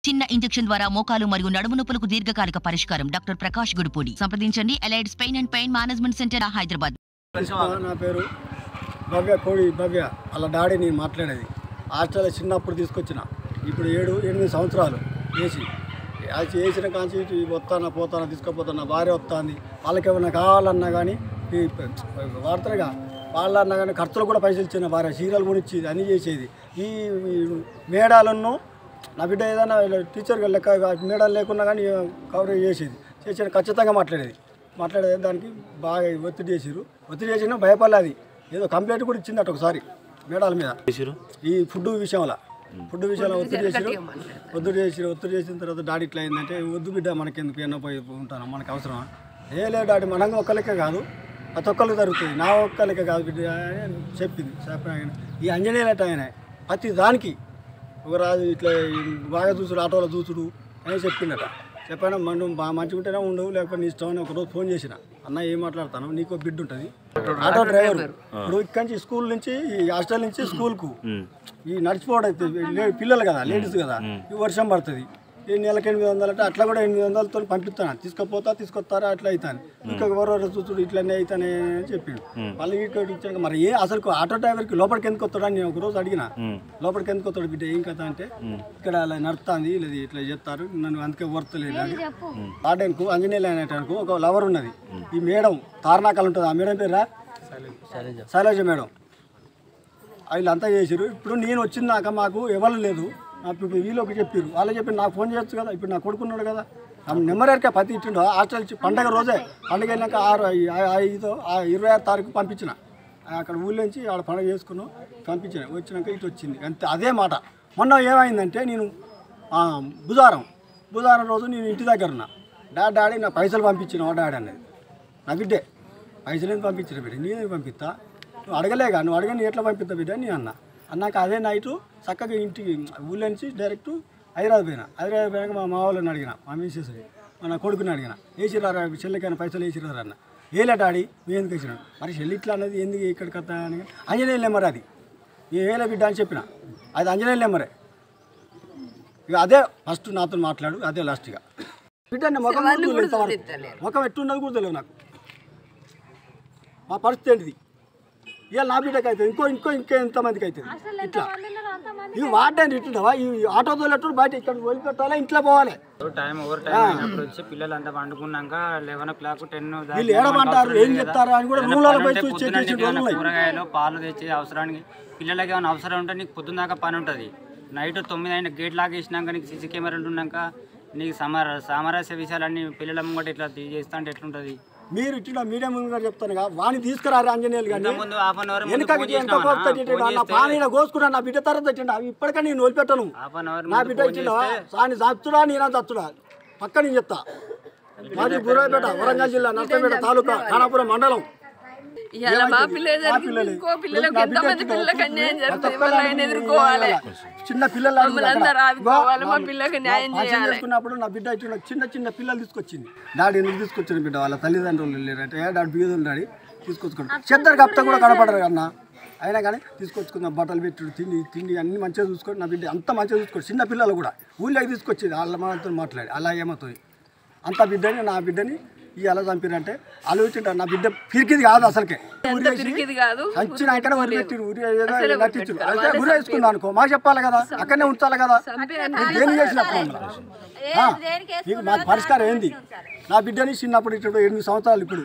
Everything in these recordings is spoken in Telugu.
చిన్న ఇంజెక్షన్ ద్వారా మోకాలు మరియు నడుము నొప్పులకు దీర్ఘకాలిక పరిష్కారం. డాక్టర్ ప్రకాష్ గుడిపూడి. సంప్రదించండి. Allied Spain and pain management centre, Hyderabad. నా పేరు భవ్య. అలా డాడీ నేను మాట్లాడేది. హాస్టల్ చిన్నప్పుడు తీసుకొచ్చిన, ఇప్పుడు 7-8 సంవత్సరాలు వేసిన కాంచి వస్తానా పోతానా తీసుకుపోతాను. నా భార్య వస్తుంది, వాళ్ళకి ఏమైనా కావాలన్నా కానీ వాడతారుగా, వాళ్ళన్నా కానీ ఖర్చులు కూడా పైసలు ఇచ్చిన భార్య, చీరలు కొనిచ్చి అన్నీ చేసేది. ఈ మేడాలను నా బిడ్డ ఏదైనా టీచర్గా లెక్క మేడాలు లేకున్నా కానీ కవరేజ్ చేసేది ఖచ్చితంగా మాట్లాడేది. దానికి బాగా ఒత్తిడి చేసినా భయపడలేదు. ఏదో కంప్లైంట్ కూడా ఇచ్చిందట ఒకసారి మేడాల మీద, ఈ ఫుడ్ విషయంలో ఒత్తిడి చేసిన తర్వాత డాడీ ఇట్లా అయిందంటే, వద్దు బిడ్డ మనకెందుకు ఎన్నో పోయి ఉంటాను, మనకు అవసరమా? లేదు డాడీ, మనంగా ఒక్కరికే కాదు, ప్రతి ఒక్కరికి జరుగుతుంది, నా ఒక్కరికే కాదు బిడ్డ అని చెప్పింది. ఈ అంజనేయులట ఆయన ప్రతి దానికి ఒక రాజు ఇట్లా బాగా చూసుడు, ఆటోలో చూసుడు అని చెప్పాను. మనం బాగా మంచిగా ఉంటేనే ఉండవు, లేకపోతే నీ ఇష్టం అని ఒకరోజు ఫోన్ చేసిన. అన్న ఏం మాట్లాడతాను, నీకు బిడ్డ ఉంటుంది, ఆటో డ్రైవర్. ఇప్పుడు ఇక్కడి నుంచి స్కూల్ నుంచి, ఈ హాస్టల్ నుంచి స్కూల్కు ఈ నడిచిపోవడం పిల్లలు కదా, లేడీస్ కదా, ఈ వర్షం పడుతుంది, ఈ నెలకు 800 అంటే అట్లా కూడా 800తో పంపిస్తాను, తీసుకొస్తారా అట్లా అవుతాను, ఇంకా ఎవరెవరు చూసుడు ఇట్లనే అవుతానే అని చెప్పిండు. వాళ్ళకి ఇక్కడ ఇచ్చాక మరి అసలు ఆటో డ్రైవర్కి లోపలికి ఎందుకు వస్తాడు అని నేను ఒకరోజు అడిగిన. లోపలికి ఎందుకు వస్తాడు బిడ్డ, ఏం కదా అంటే, ఇక్కడ అలా నడుస్తుంది, లేదు ఇట్లా చెప్తారు, నన్ను అందుకే వర్తలేదు అని. ఆడేందుకు అంజనేయులు అనేటానికి ఒక లవర్ ఉన్నది, ఈ మేడం తారనాకాలు ఉంటుంది, ఆ మేడం పేరా శైలజ మేడం. వీళ్ళంతా చేసారు. ఇప్పుడు నేను వచ్చిందాక మాకు ఎవరు లేదు, ఇప్పుడు వీళ్ళకి చెప్పారు, వాళ్ళు చెప్పి నాకు ఫోన్ చేయొచ్చు కదా. ఇప్పుడు నా కొడుకున్నాడు కదా, నెంబర్ ఎరక పత్తి ఇచ్చిండు. హాస్టల్ పండగ రోజే, పండుగ వెళ్ళాక 26 తారీఖు పంపించిన. అక్కడ ఊళ్ళో నుంచి ఆడ పండుగ చేసుకున్నాం, పంపించిన. వచ్చినాక ఇటు వచ్చింది అంతే. అదే మాట. మొన్న ఏమైందంటే, నేను బుధవారం రోజు నేను ఇంటి దగ్గర ఉన్నా. డాడీ నా పైసలు పంపించిన డాడీ అన్నది. నా బిడ్డే పైసలు ఎందుకు పంపించిన బిడ్డ, నేను పంపిస్తా, నువ్వు అడగలేగా, నువ్వు అడగని ఎట్లా పంపిస్తా బిడ్డ అని అన్నాక అదే నైటు చక్కగా ఇంటికి ఊళ్ళో నుంచి డైరెక్ట్ హైదరాబాద్ పోయినాక మా వాళ్ళని అడిగిన, మా మిస్సెస్ని, మన కొడుకుని అడిగిన, వేసిరారా చెల్లికైనా పైసలు వేసిరారా అన్న. ఏలే డాడీ మేము ఎందుకు వేసినాడు, మరి చెల్లి ఇట్లా అన్నది ఎందుకు ఇక్కడ కథ అని. అంజనేయుల నెంబర్ అది, ఏలే బిడ్డ అని చెప్పిన, అది అంజనేయుల నెంబరే. ఇక అదే ఫస్ట్ నాతో మాట్లాడు, అదే లాస్ట్గా బిడ్డ. ముఖం ఎట్టున్నది కూడా తెలియదు నాకు, మా పరిస్థితి ఏంటిది. ఇవాళ నా బిడ్డకి అవుతుంది, ఇంకా ఎంతమందికి అవుతుంది. ఇట్లా ఇవి వాడడానికి ఇట్లుంటావా, ఈ ఆటో తోలేటప్పుడు బయట ఇక్కడ వదిలిపెట్టాలా, ఇంట్లో పోవాలి. పిల్లలంతా పండుకున్నాక 11 o'clock 10 వీళ్ళు ఏడమంటారు, ఏం చెప్తారు అని కూడా మూలాలు పోయి కూరగాయలు పాలు తెచ్చి అవసరానికి పిల్లలకి ఏమైనా అవసరం ఉంటే నీకు పొద్దున్న దాకా పని ఉంటుంది. నైట్ 9 అయిన గేట్ లాగేసినాక నీకు సీసీ కెమెరాలు ఉన్నాక నీకు సామరస్య విషయాలన్నీ పిల్లల ముంగట ఇట్లా చేస్తా అంటే ఎట్లుంటుంది. మీరు ఇట్లా మీడియా ముందు చెప్తాను కదా, వాడిని తీసుకురారు అంజనేయులు కానీ కోసుకున్నా. నా బిడ్డ తర్వాత వచ్చిండ, అవి ఇప్పటికే నేను వదిలిపెట్టాను. నా బిడ్డ వచ్చిందా వాడిని చచ్చుడా నేనా చచ్చుడా పక్క నేను చెప్తా. మాది బురాయిపేట, వరంగల్ జిల్లా, నర్సంపేట తాలూకా, ఖానాపురం మండలం. చిన్న పిల్లలు చేసుకున్నప్పుడు నా బిడ్డ చిన్న పిల్లలు తీసుకొచ్చింది. డాడీ ఎందుకు తీసుకొచ్చిన బిడ్డ, వాళ్ళ తల్లిదండ్రులు లేరంటే డాడీ బీదలు డాడీ తీసుకొచ్చుకున్నాడు. చెద్దరు కప్తా కూడా కనపడరు అన్న, అయినా కానీ తీసుకొచ్చుకున్న బట్టలు పెట్టుడు, తిండి అన్ని మంచిగా చూసుకోండి. నా బిడ్డ అంత మంచిగా చూసుకోండి. చిన్న పిల్లలు కూడా ఊళ్ళోకి తీసుకొచ్చేది, వాళ్ళ మనతో మాట్లాడి అలా ఏమవుతుంది. అంత బిడ్డని, నా బిడ్డని అలా చంపిరంటే ఆలోచించారు. నా బిడ్డ పిరికిది కాదు, అసలుకే వచ్చినాకనే వదిలిపెట్టి నటించు. అయితే గురి వేసుకుందా అనుకో, మాకు చెప్పాలి కదా, అక్కడనే ఉంచాలి కదా. ఏం చేసినప్పుడు మీకు మాకు పరిష్కారం ఏంది? నా బిడ్డని చిన్నప్పుడు ఇప్పుడు 8 సంవత్సరాలు, ఇప్పుడు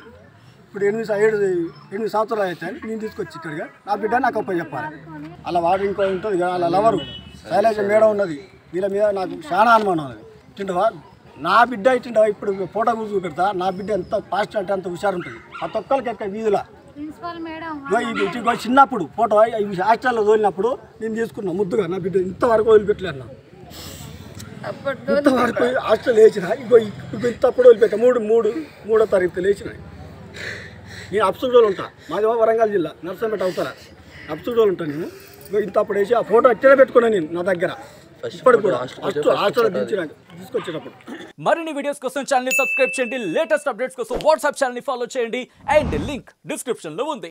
8 సంవత్సరాలు అయితే నేను తీసుకొచ్చి ఇక్కడిగా నా బిడ్డ నాకు ఒప్ప చెప్పాలి. అలా వాడు ఇంకో ఉంటుంది కదా, అలా లవరు శైలజ మేడం ఉన్నది, వీళ్ళ మీద నాకు చాలా అనుమానం ఉన్నది. తింటవా నా బిడ్డ ఇచ్చిండవా, ఇప్పుడు ఫోటో చూపెడతా. నా బిడ్డ ఎంత ఫాస్ట్ అంటే అంత హుషారు ఉంటుంది. ప్రతి ఒక్కరికి ఎక్క వీధిలో చిన్నప్పుడు ఫోటో హాస్టల్లో తోలినప్పుడు నేను తీసుకున్నా ముద్దుగా. నా బిడ్డ ఇంతవరకు వదిలిపెట్టలేదు అన్న, ఇంతవరకు హాస్టల్ వేసిన. ఇంతప్పుడు వదిలిపెట్టా. 3వ తారీఖు లేచిన. నేను అప్సూడోలు ఉంటా, మాది వరంగల్ జిల్లా, నర్సంపేట అవుతారా, అప్సూడోలు ఉంటాను నేను. ఇంతప్పుడు వేసి ఆ ఫోటో అట్టే పెట్టుకున్నాను నేను నా దగ్గర. మరిన్ని వీడియోస్ కోసం ఛానల్ ని సబ్స్క్రైబ్ చేయండి. లేటెస్ట్ అప్డేట్స్ కోసం వాట్సాప్ ఛానల్ ని ఫాలో చేయండి. అండ్ లింక్ డిస్క్రిప్షన్ లో ఉంది.